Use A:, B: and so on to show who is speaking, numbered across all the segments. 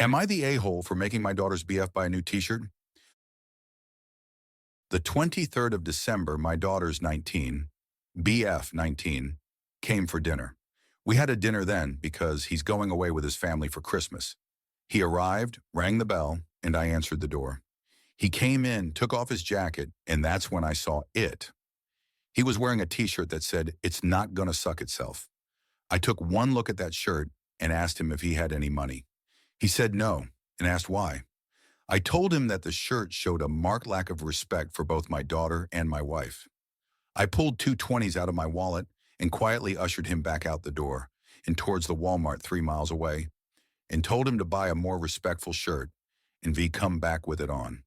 A: Am I the a-hole for making my daughter's BF buy a new t-shirt? The 23rd of December, my daughter's 19, BF 19, came for dinner. We had a dinner then because he's going away with his family for Christmas. He arrived, rang the bell, and I answered the door. He came in, took off his jacket, and that's when I saw it. He was wearing a t-shirt that said, "It's not gonna suck itself." I took one look at that shirt and asked him if he had any money. He said no and asked why. I told him that the shirt showed a marked lack of respect for both my daughter and my wife. I pulled two 20s out of my wallet and quietly ushered him back out the door and towards the Walmart 3 miles away and told him to buy a more respectful shirt and come back with it on.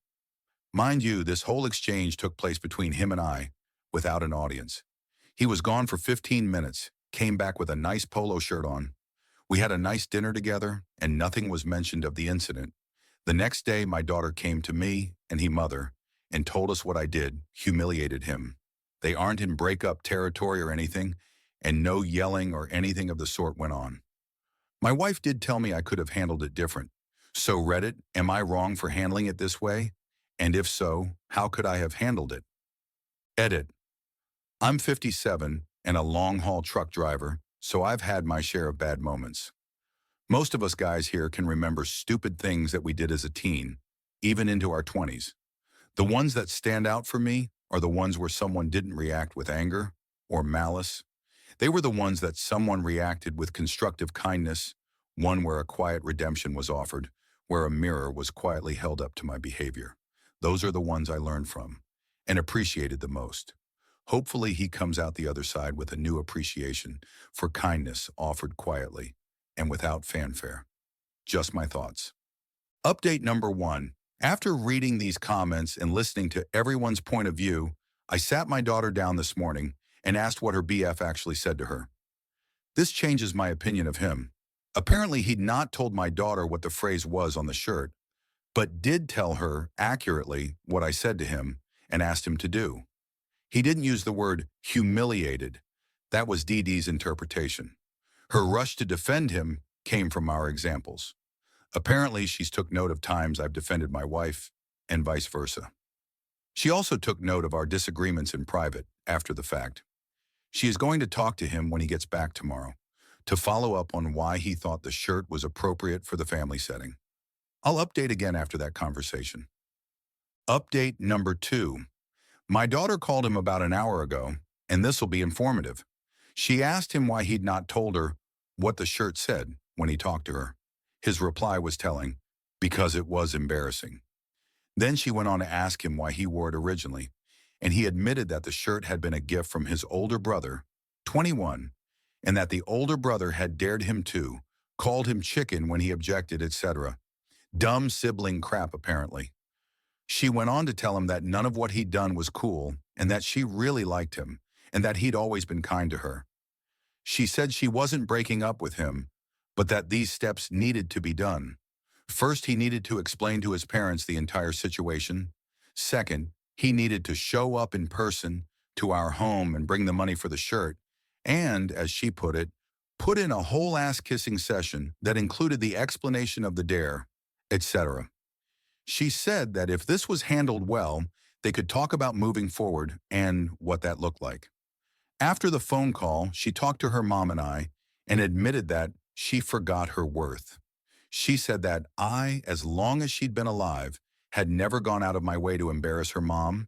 A: Mind you, this whole exchange took place between him and I without an audience. He was gone for 15 minutes, came back with a nice polo shirt on. We had a nice dinner together and nothing was mentioned of the incident. The next day, my daughter came to me and mother and told us what I did, humiliated him. They aren't in breakup territory or anything, and no yelling or anything of the sort went on. My wife did tell me I could have handled it different. So Reddit, am I wrong for handling it this way? And if so, how could I have handled it? Edit. I'm 57 and a long-haul truck driver, so I've had my share of bad moments. Most of us guys here can remember stupid things that we did as a teen, even into our 20s. The ones that stand out for me are the ones where someone didn't react with anger or malice. They were the ones that someone reacted with constructive kindness, one where a quiet redemption was offered, where a mirror was quietly held up to my behavior. Those are the ones I learned from and appreciated the most. Hopefully he comes out the other side with a new appreciation for kindness offered quietly and without fanfare. Just my thoughts. Update number 1. After reading these comments and listening to everyone's point of view, I sat my daughter down this morning and asked what her BF actually said to her. This changes my opinion of him. Apparently he'd not told my daughter what the phrase was on the shirt, but did tell her accurately what I said to him and asked him to do. He didn't use the word humiliated. That was Dee Dee's interpretation. Her rush to defend him came from our examples. Apparently, she's took note of times I've defended my wife, and vice versa. She also took note of our disagreements in private after the fact. She is going to talk to him when he gets back tomorrow to follow up on why he thought the shirt was appropriate for the family setting. I'll update again after that conversation. Update number 2. My daughter called him about an hour ago, and this will be informative. She asked him why he'd not told her what the shirt said when he talked to her. His reply was telling, because it was embarrassing. Then she went on to ask him why he wore it originally, and he admitted that the shirt had been a gift from his older brother, 21, and that the older brother had dared him to, called him chicken when he objected, etc. Dumb sibling crap, apparently. She went on to tell him that none of what he'd done was cool and that she really liked him and that he'd always been kind to her. She said she wasn't breaking up with him, but that these steps needed to be done. First, he needed to explain to his parents the entire situation. Second, he needed to show up in person to our home and bring the money for the shirt. And, as she put it, put in a whole ass-kissing session that included the explanation of the dare, etc. She said that if this was handled well, they could talk about moving forward and what that looked like. After the phone call, she talked to her mom and I and admitted that she forgot her worth. She said that I, as long as she'd been alive, had never gone out of my way to embarrass her mom,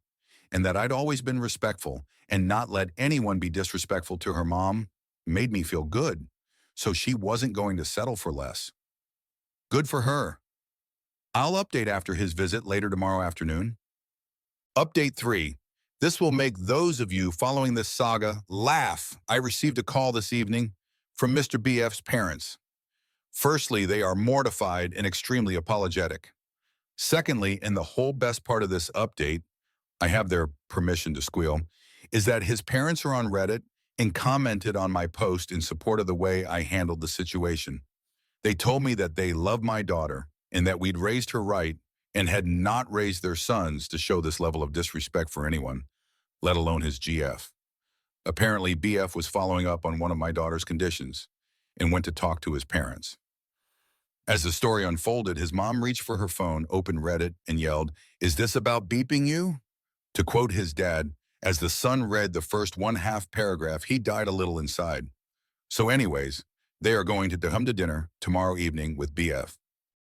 A: and that I'd always been respectful and not let anyone be disrespectful to her mom made me feel good, so she wasn't going to settle for less. Good for her. I'll update after his visit later tomorrow afternoon. Update 3. This will make those of you following this saga laugh. I received a call this evening from Mr. BF's parents. Firstly, they are mortified and extremely apologetic. Secondly, and the whole best part of this update, I have their permission to squeal, is that his parents are on Reddit and commented on my post in support of the way I handled the situation. They told me that they love my daughter and that we'd raised her right and had not raised their sons to show this level of disrespect for anyone, let alone his GF. Apparently, BF was following up on one of my daughter's conditions and went to talk to his parents. As the story unfolded, his mom reached for her phone, opened Reddit, and yelled, "Is this about beeping you?" To quote his dad, as the son read the first one-half paragraph, he died a little inside. So anyways, they are going to come to dinner tomorrow evening with BF.